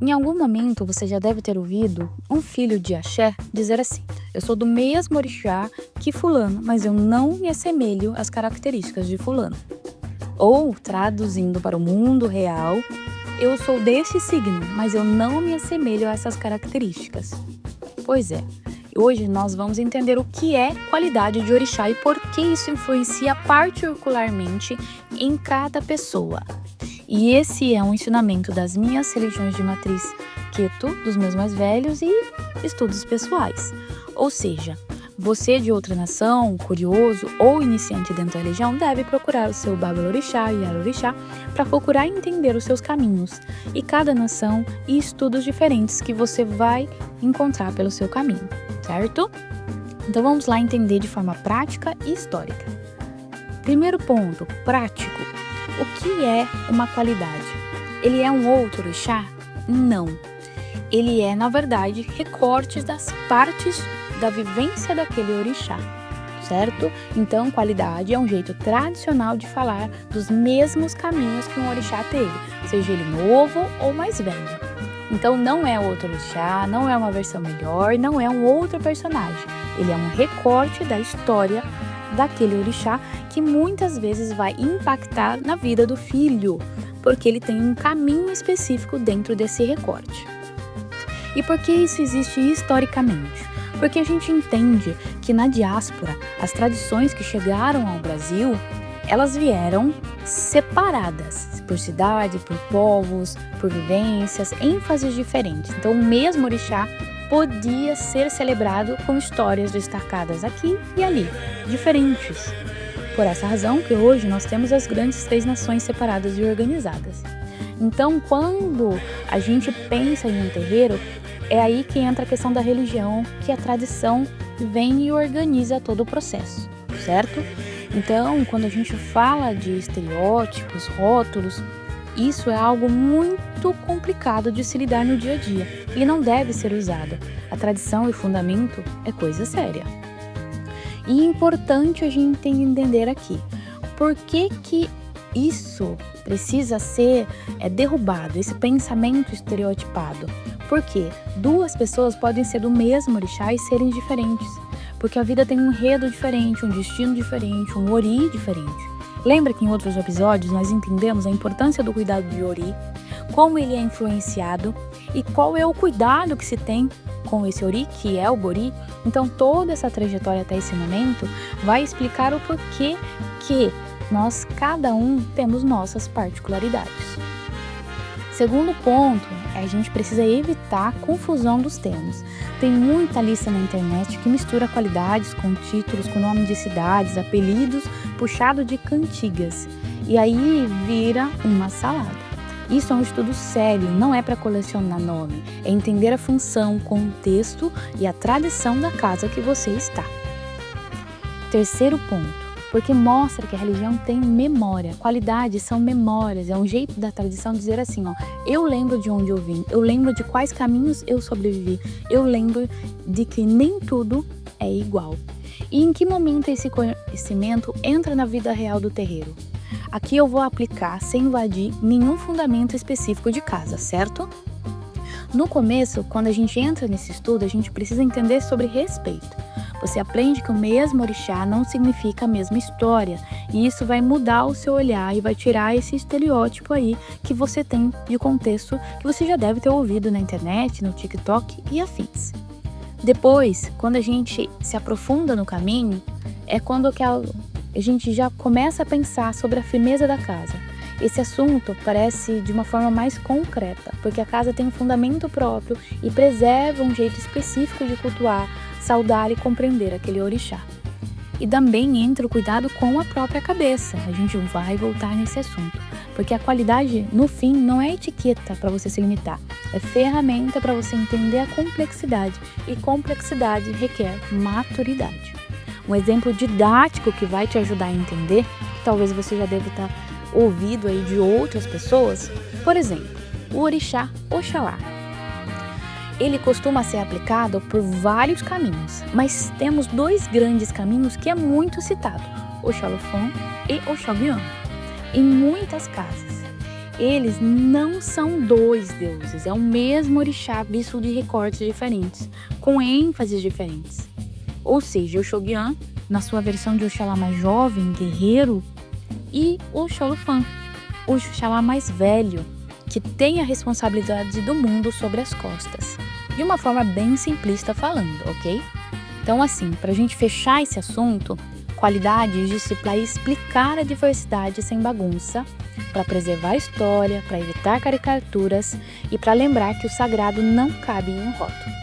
Em algum momento você já deve ter ouvido um filho de axé dizer assim: eu sou do mesmo orixá que fulano, mas eu não me assemelho às características de fulano. Ou, traduzindo para o mundo real, eu sou deste signo, mas eu não me assemelho a essas características. Pois é, hoje nós vamos entender o que é qualidade de orixá e por que isso influencia particularmente em cada pessoa. E esse é um ensinamento das minhas religiões de matriz Queto, dos meus mais velhos e estudos pessoais. Ou seja, você de outra nação, curioso ou iniciante dentro da religião, deve procurar o seu Babalorixá e Yarorixá para procurar entender os seus caminhos e cada nação e estudos diferentes que você vai encontrar pelo seu caminho, certo? Então vamos lá entender de forma prática e histórica. Primeiro ponto, prático. O que é uma qualidade? Ele é um outro orixá? Não. Ele é, na verdade, recortes das partes da vivência daquele orixá, certo? Então, qualidade é um jeito tradicional de falar dos mesmos caminhos que um orixá teve, seja ele novo ou mais velho. Então, não é outro orixá, não é uma versão melhor, não é um outro personagem. Ele é um recorte da história daquele orixá que muitas vezes vai impactar na vida do filho, porque ele tem um caminho específico dentro desse recorte. E por que isso existe historicamente? Porque a gente entende que na diáspora, as tradições que chegaram ao Brasil, elas vieram separadas por cidade, por povos, por vivências, ênfases diferentes. Então, o mesmo orixá podia ser celebrado com histórias destacadas aqui e ali, diferentes. Por essa razão que hoje nós temos as grandes 3 nações separadas e organizadas. Então, quando a gente pensa em um terreiro, é aí que entra a questão da religião, que a tradição vem e organiza todo o processo, certo? Então, quando a gente fala de estereótipos, rótulos, isso é algo muito complicado de se lidar no dia a dia e não deve ser usado. A tradição e fundamento é coisa séria. E é importante a gente entender aqui, por que isso precisa ser derrubado, esse pensamento estereotipado? Porque 2 pessoas podem ser do mesmo orixá e serem diferentes, porque a vida tem um enredo diferente, um destino diferente, um ori diferente. Lembra que em outros episódios nós entendemos a importância do cuidado de ori, como ele é influenciado e qual é o cuidado que se tem com esse ori, que é o bori. Então toda essa trajetória até esse momento vai explicar o porquê que nós, cada um, temos nossas particularidades. Segundo ponto, a gente precisa evitar a confusão dos termos. Tem muita lista na internet que mistura qualidades com títulos, com nome de cidades, apelidos, puxado de cantigas. E aí vira uma salada. Isso é um estudo sério, não é para colecionar nome. É entender a função, contexto e a tradição da casa que você está. Terceiro ponto. Porque mostra que a religião tem memória. Qualidades são memórias, é um jeito da tradição dizer assim, eu lembro de onde eu vim, eu lembro de quais caminhos eu sobrevivi, eu lembro de que nem tudo é igual. E em que momento esse conhecimento entra na vida real do terreiro? Aqui eu vou aplicar sem invadir nenhum fundamento específico de casa, certo? No começo, quando a gente entra nesse estudo, a gente precisa entender sobre respeito. Você aprende que o mesmo orixá não significa a mesma história, e isso vai mudar o seu olhar e vai tirar esse estereótipo aí que você tem de contexto que você já deve ter ouvido na internet, no TikTok e afins. Depois, quando a gente se aprofunda no caminho, é quando a gente já começa a pensar sobre a firmeza da casa. Esse assunto parece de uma forma mais concreta, porque a casa tem um fundamento próprio e preserva um jeito específico de cultuar, saudar e compreender aquele orixá. E também entra o cuidado com a própria cabeça. A gente vai voltar nesse assunto, porque a qualidade, no fim, não é etiqueta para você se limitar, é ferramenta para você entender a complexidade, e complexidade requer maturidade. Um exemplo didático que vai te ajudar a entender, que talvez você já deve estar ouvido aí de outras pessoas, por exemplo, o orixá Oxalá. Ele costuma ser aplicado por vários caminhos, mas temos 2 grandes caminhos que é muito citado, Oxalufon e Oxalguian, em muitas casas. eles não são dois deuses, é o mesmo orixá visto de recortes diferentes, com ênfases diferentes. Ou seja, o Shogyan, na sua versão de Oxalá mais jovem, guerreiro, e o Xolofan, o Oxalá mais velho, que tem a responsabilidade do mundo sobre as costas. De uma forma bem simplista falando, ok? Então, assim, para a gente fechar esse assunto, qualidades de se explicar a diversidade sem bagunça, para preservar a história, para evitar caricaturas e para lembrar que o sagrado não cabe em um rótulo.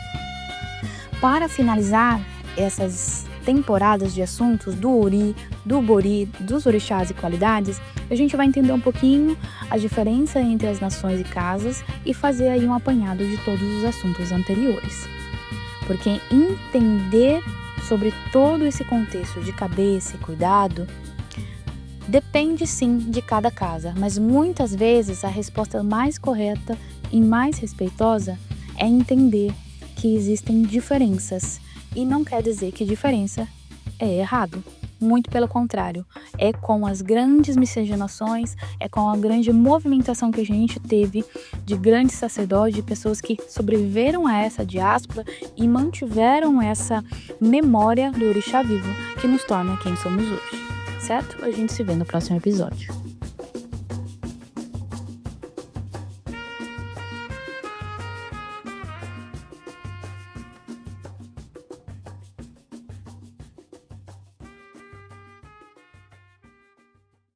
Para finalizar essas temporadas de assuntos do Ori, do Bori, dos orixás e qualidades, a gente vai entender um pouquinho a diferença entre as nações e casas e fazer aí um apanhado de todos os assuntos anteriores. Porque entender sobre todo esse contexto de cabeça e cuidado depende sim de cada casa, mas muitas vezes a resposta mais correta e mais respeitosa é entender que existem diferenças e não quer dizer que diferença é errado. Muito pelo contrário, é com as grandes miscigenações, é com a grande movimentação que a gente teve de grandes sacerdotes, de pessoas que sobreviveram a essa diáspora e mantiveram essa memória do orixá vivo que nos torna quem somos hoje, certo? A gente se vê no próximo episódio.